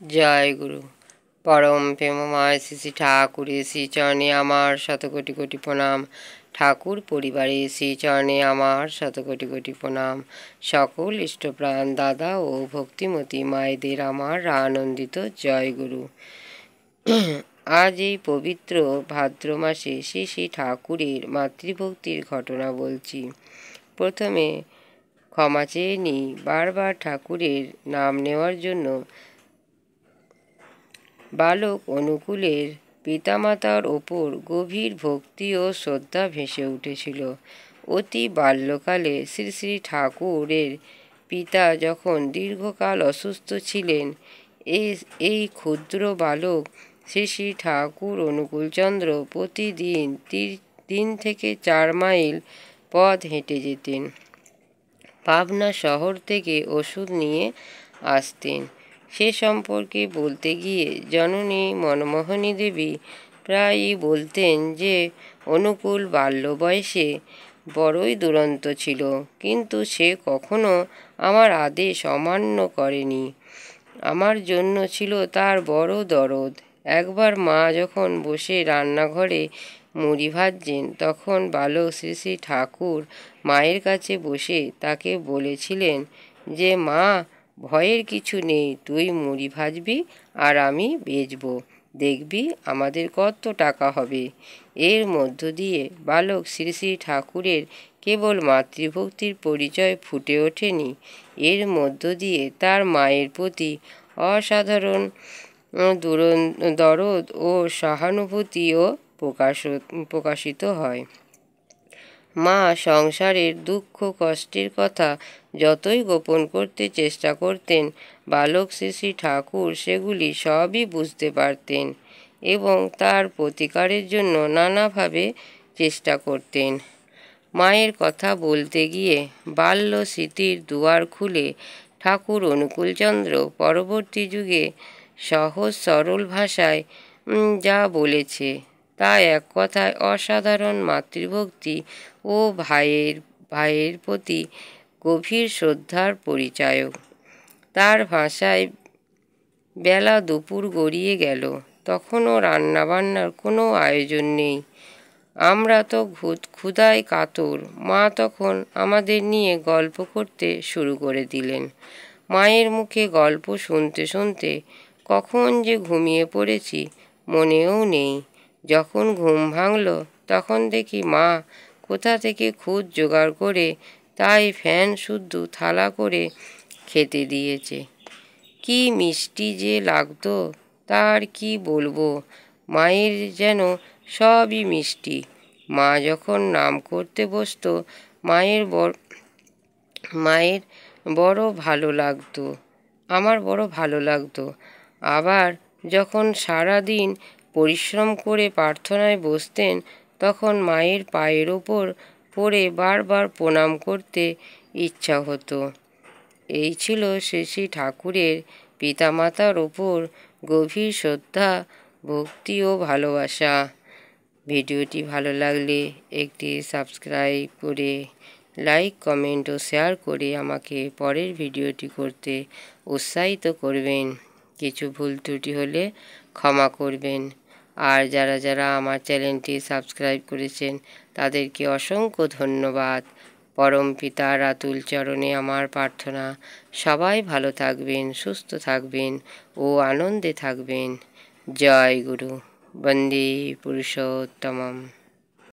জয় গুরু। পরম প্রেমময় শ্রী শ্রী ঠাকুরের শ্রীচরণে আমার শতকোটি কোটি প্রণাম। ঠাকুর পরিবারের শ্রীচরণে আমার শতকোটি কোটি প্রণাম। সকল ইষ্টপ্রাণ দাদা ও ভক্তিমতী মায়েদের আমার আনন্দিত জয় গুরু। আজ এই পবিত্র ভাদ্র মাসে শ্রী শ্রী ঠাকুরের মাতৃভক্তির ঘটনা বলছি। প্রথমে ক্ষমা চেয়ে নিই, বারবার ঠাকুরের নাম নেওয়ার জন্য বালক অনুকূলের পিতামাতার ওপর গভীর ভক্তি ও শ্রদ্ধা ভেসে উঠেছিল। অতি বাল্যকালে শ্রী শ্রী ঠাকুরের পিতা যখন দীর্ঘকাল অসুস্থ ছিলেন, এই ক্ষুদ্র বালক শ্রী শ্রী ঠাকুর অনুকূলচন্দ্র প্রতিদিন 3 থেকে 4 মাইল পথ হেঁটে যেতেন। পাবনা শহর থেকে ওষুধ নিয়ে আসতেন। সে সম্পর্কে বলতে গিয়ে জননী মনমোহিনী দেবী প্রায়ই বলতেন যে অনুকূল বাল্য বয়সে বড়ই দুরন্ত ছিল, কিন্তু সে কখনো আমার আদেশ অমান্য করেনি। আমার জন্য ছিল তার বড় দরদ। একবার মা যখন বসে রান্নাঘরে মুড়ি ভাজছেন, তখন বালক শ্রী শ্রী ঠাকুর মায়ের কাছে বসে তাকে বলেছিলেন যে, মা, ভয়ের কিছু নেই, তুই মুড়ি ভাজবি আর আমি বেচবো, দেখবি আমাদের কত টাকা হবে। এর মধ্য দিয়ে বালক শ্রী শ্রী ঠাকুরের কেবল মাতৃভক্তির পরিচয় ফুটে ওঠেনি, এর মধ্য দিয়ে তার মায়ের প্রতি অসাধারণ দরদ ও সহানুভূতিও প্রকাশিত হয়। মা সংসারের দুঃখ কষ্টের কথা যতই গোপন করতে চেষ্টা করতেন, বালক শ্রী শ্রী ঠাকুর সেগুলি সবই বুঝতে পারতেন এবং তার প্রতিকারের জন্য নানাভাবে চেষ্টা করতেন। মায়ের কথা বলতে গিয়ে বাল্য স্মৃতির দুয়ার খুলে ঠাকুর অনুকূলচন্দ্র পরবর্তী যুগে সহজ সরল ভাষায় যা বলেছে তা এক কথায় অসাধারণ মাতৃভক্তি ও ভাইয়ের প্রতি গভীর শ্রদ্ধার পরিচায়ক। তার ভাষায়, বেলা দুপুর গড়িয়ে গেল, তখনও রান্নাবান্নার কোনো আয়োজন নেই। আমরা তো ক্ষুধায় কাতর। মা তখন আমাদের নিয়ে গল্প করতে শুরু করে দিলেন। মায়ের মুখে গল্প শুনতে শুনতে কখন যে ঘুমিয়ে পড়েছি মনেও নেই। যখন ঘুম ভাঙল, তখন দেখি মা কোথা থেকে খুদ জোগাড় করে তাই ফ্যান শুদ্ধ থালা করে খেতে দিয়েছে। কি মিষ্টি যে লাগতো, তার কি বলবো। মায়ের যেন সবই মিষ্টি। মা যখন নাম করতে বসত, মায়ের বড় ভালো লাগতো, আমার বড় ভালো লাগতো। আবার যখন সারা দিন পরিশ্রম করে প্রার্থনায় বসতেন, তখন মায়ের পায়ের ওপর পড়ে বারবার প্রণাম করতে ইচ্ছা হতো। এই ছিল শ্রী শ্রী ঠাকুরের পিতামাতার ওপর গভীর শ্রদ্ধা, ভক্তি ও ভালোবাসা। ভিডিওটি ভালো লাগলে একটি সাবস্ক্রাইব করে, লাইক, কমেন্ট ও শেয়ার করে আমাকে পরের ভিডিওটি করতে উৎসাহিত করবেন। কিছু ভুল ত্রুটি হলে ক্ষমা করবেন। আর যারা যারা আমার চ্যানেলটি সাবস্ক্রাইব করেছেন তাদেরকে অসংখ্য ধন্যবাদ। পরম পিতার আতুল চরণে আমার প্রার্থনা, সবাই ভালো থাকবেন, সুস্থ থাকবেন ও আনন্দে থাকবেন। জয় গুরু। বন্দে পুরুষোত্তমম।